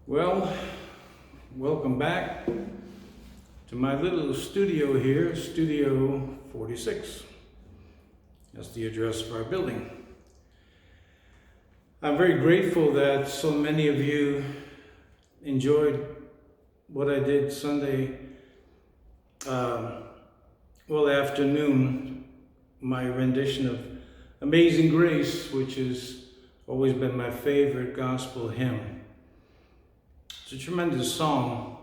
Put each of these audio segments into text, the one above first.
Well, welcome back to my little studio here, Studio 46. That's the address of our building. I'm very grateful that so many of you enjoyed what I did Sunday afternoon, my rendition of Amazing Grace, which has always been my favorite gospel hymn. It's a tremendous song,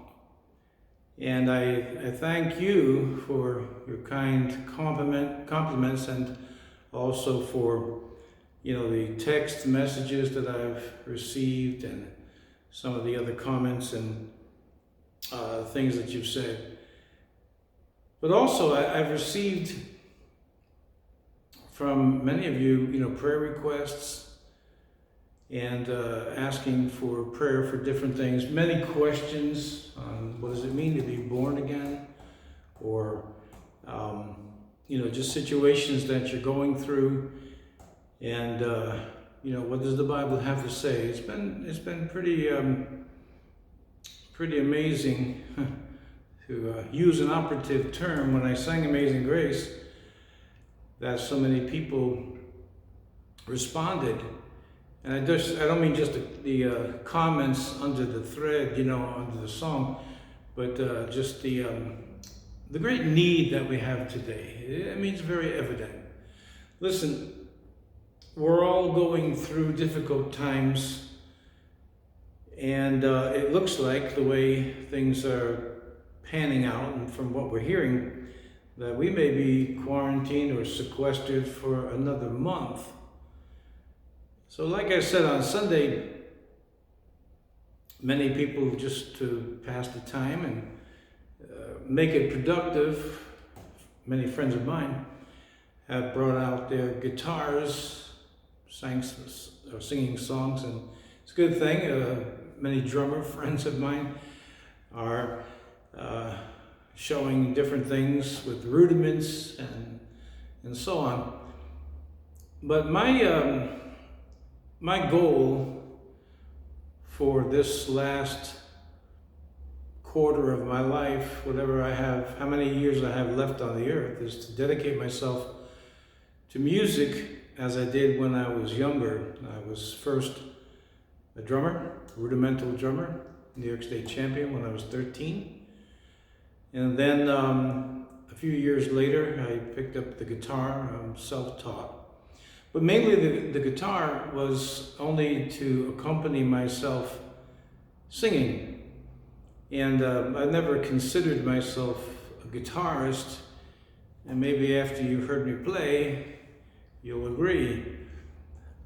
and I thank you for your kind compliments and also for the text messages that I've received and some of the other comments and things that you've said. But also I've received from many of you, prayer requests and asking for prayer for different things. Many questions on what does it mean to be born again, or just situations that you're going through, and what does the Bible have to say? It's been pretty amazing to use an operative term when I sang Amazing Grace, that so many people responded. And I don't mean just the comments under the thread, under the song, but just the great need that we have today. I mean, it's very evident. Listen, we're all going through difficult times, and it looks like the way things are panning out, and from what we're hearing, that we may be quarantined or sequestered for another month. So like I said on Sunday, many people, just to pass the time and make it productive, many friends of mine have brought out their guitars, singing songs, and it's a good thing. Many drummer friends of mine are showing different things with rudiments and so on. But my goal for this last quarter of my life, whatever I have, how many years I have left on the earth, is to dedicate myself to music as I did when I was younger. I was first a drummer, rudimental drummer, New York State champion when I was 13. And then a few years later, I picked up the guitar. I'm self-taught. But mainly the guitar was only to accompany myself singing. And I never considered myself a guitarist. And maybe after you've heard me play, you'll agree.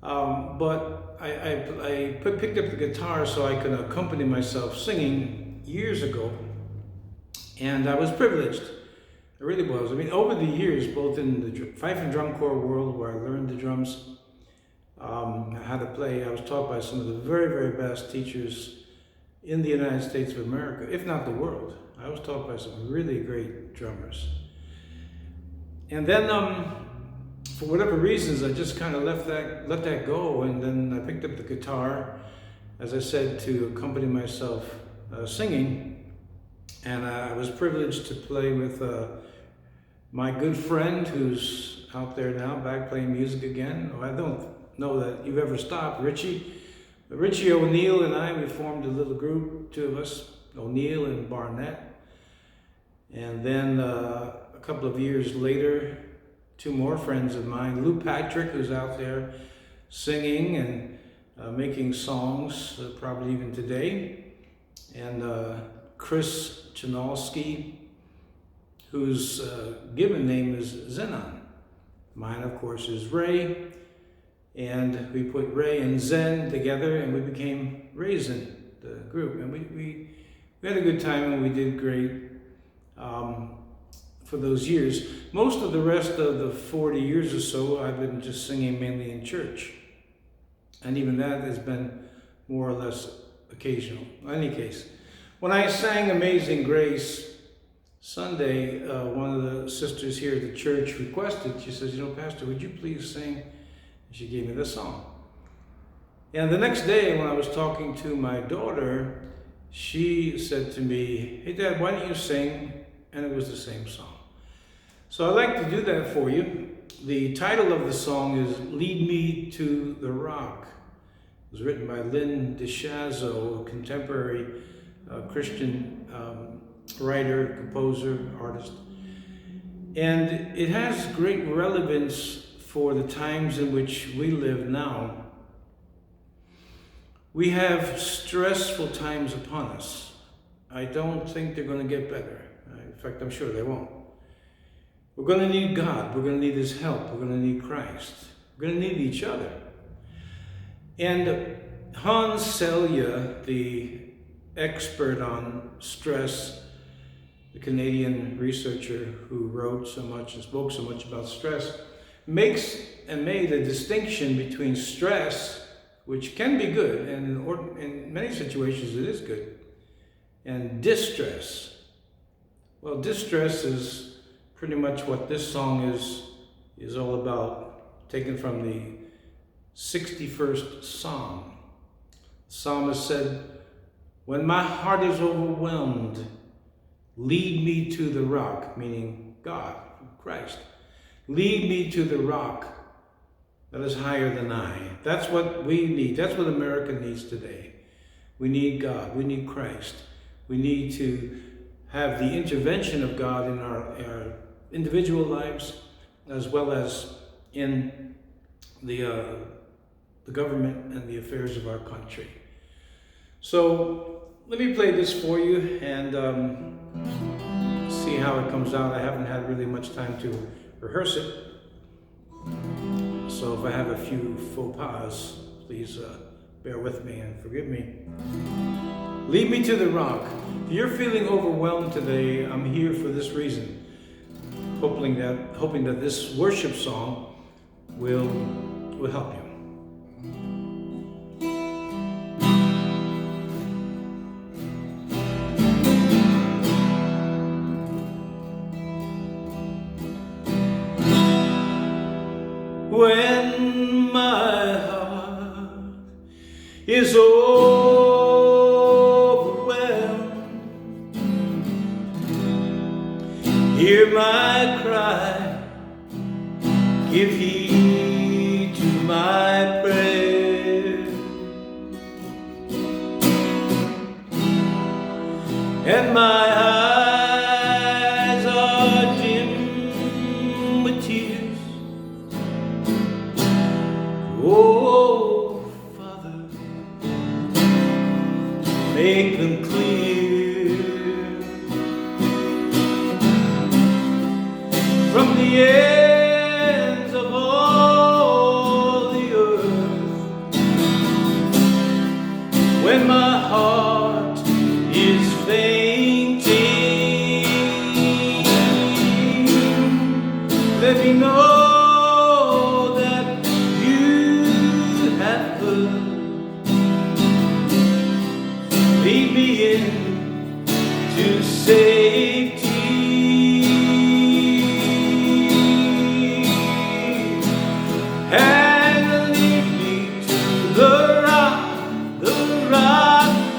But I picked up the guitar so I could accompany myself singing years ago. And I was privileged. I really was. I mean, over the years, both in the fife and drum corps world, where I learned the drums, how to play, I was taught by some of the very, very best teachers in the United States of America, if not the world. I was taught by some really great drummers. And then, for whatever reasons, I just kind of let that go, and then I picked up the guitar, as I said, to accompany myself singing. And I was privileged to play with my good friend who's out there now, back playing music again. I don't know that you've ever stopped, Richie. Richie O'Neill and I, we formed a little group, two of us, O'Neill and Barnett. And then a couple of years later, two more friends of mine, Lou Patrick, who's out there singing and making songs, probably even today, and Chris Chanalski, whose given name is Zenon. Mine, of course, is Ray, and we put Ray and Zen together, and we became Raisin, the group. And we had a good time, and we did great for those years. Most of the rest of the 40 years or so, I've been just singing mainly in church, and even that has been more or less occasional. In any case, when I sang Amazing Grace Sunday, one of the sisters here at the church requested, she says, Pastor, would you please sing? And she gave me this song. And the next day, when I was talking to my daughter, she said to me, "Hey, Dad, why don't you sing?" And it was the same song. So I'd like to do that for you. The title of the song is "Lead Me to the Rock." It was written by Lynn DeShazo, a contemporary Christian writer, composer, artist. And it has great relevance for the times in which we live now. We have stressful times upon us. I don't think they're going to get better. In fact, I'm sure they won't. We're going to need God. We're going to need His help. We're going to need Christ. We're going to need each other. And Hans Selye, the expert on stress, the Canadian researcher who wrote so much and spoke so much about stress, makes and made a distinction between stress, which can be good, and in many situations it is good, and distress. Well, distress is pretty much what this song is all about, taken from the 61st Psalm. The psalmist said, "When my heart is overwhelmed, lead me to the rock," meaning God, Christ. "Lead me to the rock that is higher than I." That's what we need. That's what America needs today. We need God. We need Christ. We need to have the intervention of God in our individual lives, as well as in the government and the affairs of our country. So let me play this for you and see how it comes out. I haven't had really much time to rehearse it. So if I have a few faux pas, please bear with me and forgive me. Lead me to the rock. If you're feeling overwhelmed today, I'm here for this reason. Hoping that this worship song will help you. When my heart is overwhelmed, hear my cry, give heed to my prayer, and my eyes are dim with tears. Oh, Father, make them clear. From the ends of all the earth, when my heart is fainting, let me know lead me in to safety, and lead me to the rock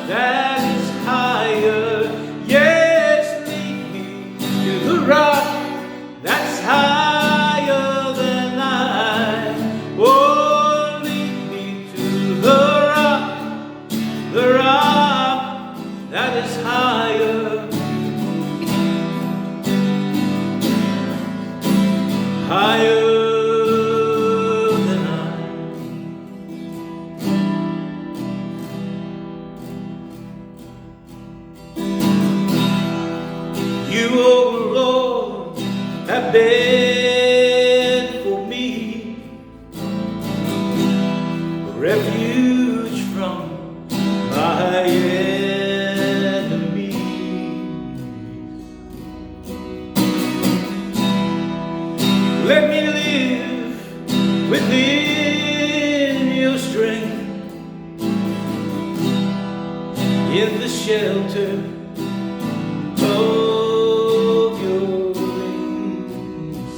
that is higher. Yes, lead me to the rock that's higher than I. Oh, lead me to the rock that is higher, higher than I. You, oh Lord, have been for me a refuge from my enemies. Let me live within your strength, in the shelter of your wings.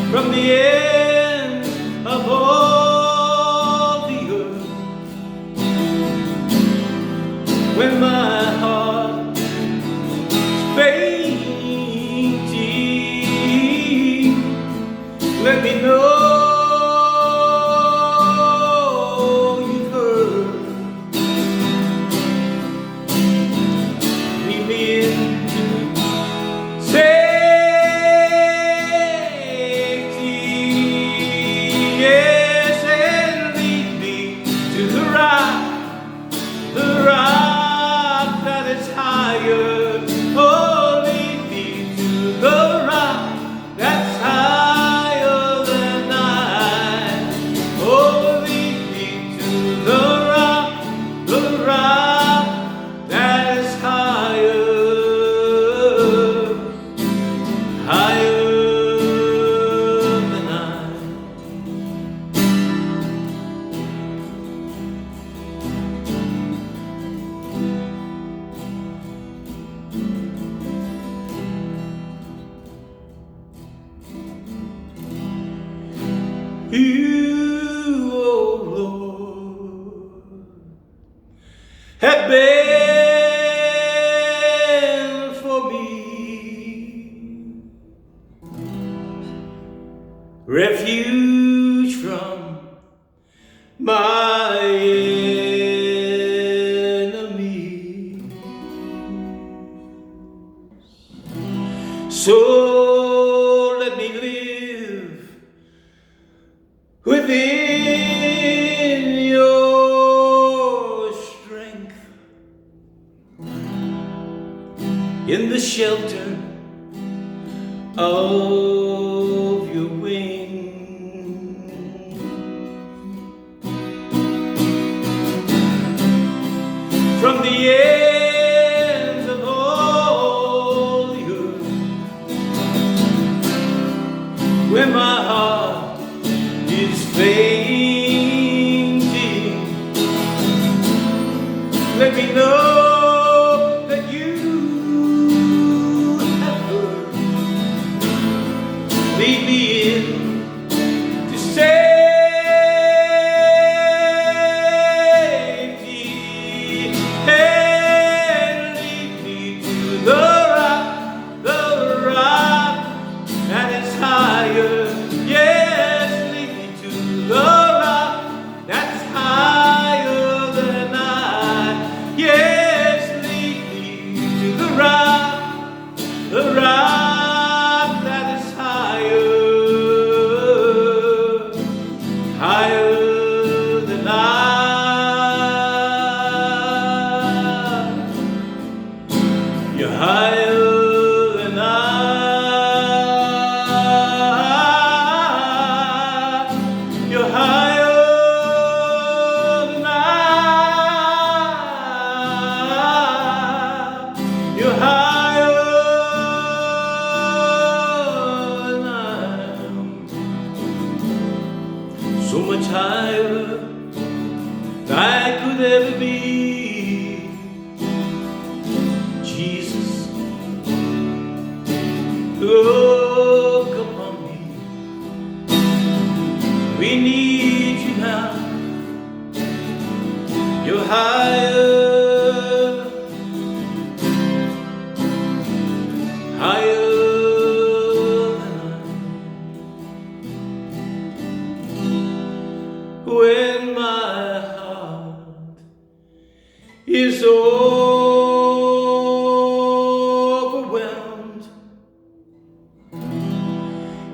From the end of all have been for me. Refuge from my enemies. So let me live within your strength, in the shelter of your wings. From the ends of all the earth, where my heart is fainting, let me know that you have heard. Lead me in to safety, and lead me to the rock that is higher. Yes, lead me to the rock that's higher than I. Yes, lead me to the rock that is higher, higher than I. You're higher than I. You're higher than I. You're higher than I am. So much higher than I could ever be. Jesus, look upon me. We need you now. You're higher, higher than I. When my heart is overwhelmed,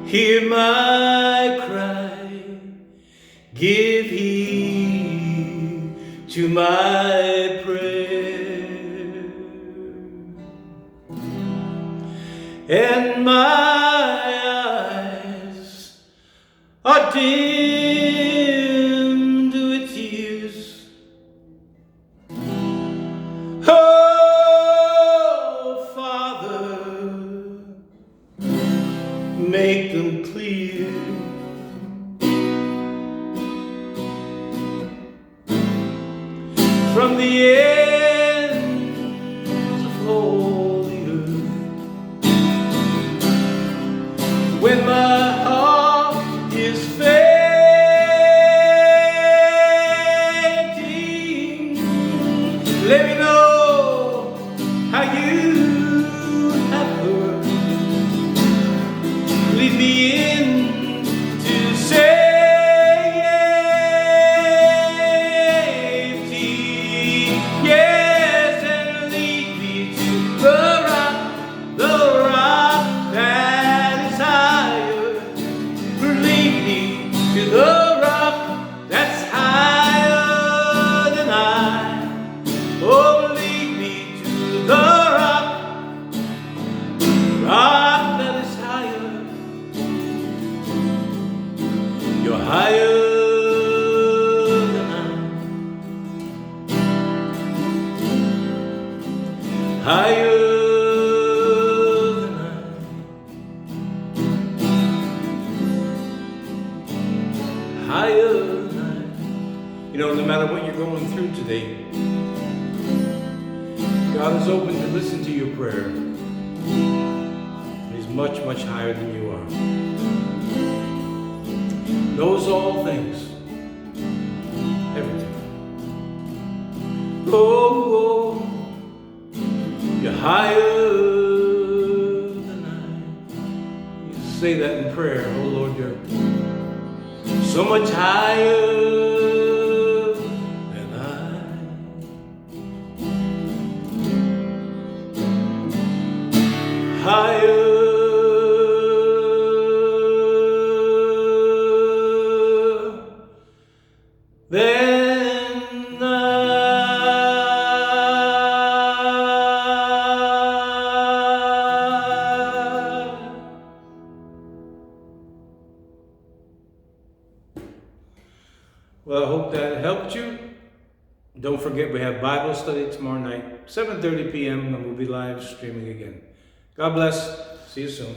hear my cry, give heed to my prayer, and my eyes are dimmed with tears. Oh, Father, make them clear. From the ends of all the earth, when my heart is fainting, let me know how you have heard. Lead me in to safety, yes, and lead me to the rock that is higher. Lead me to the rock that's higher than I. Oh, lead me to the rock that is higher. You're higher than I. Higher than I. Higher than I. You know, no matter what you're going through today, God is open to listen to your prayer. He's much, much higher than you are. Knows all things. Everything. Oh, higher than I. You say that in prayer. Oh Lord, you're so much higher than I. Higher than I. Well, I hope that helped you. Don't forget, we have Bible study tomorrow night, 7:30 p.m. and we'll be live streaming again. God bless. See you soon.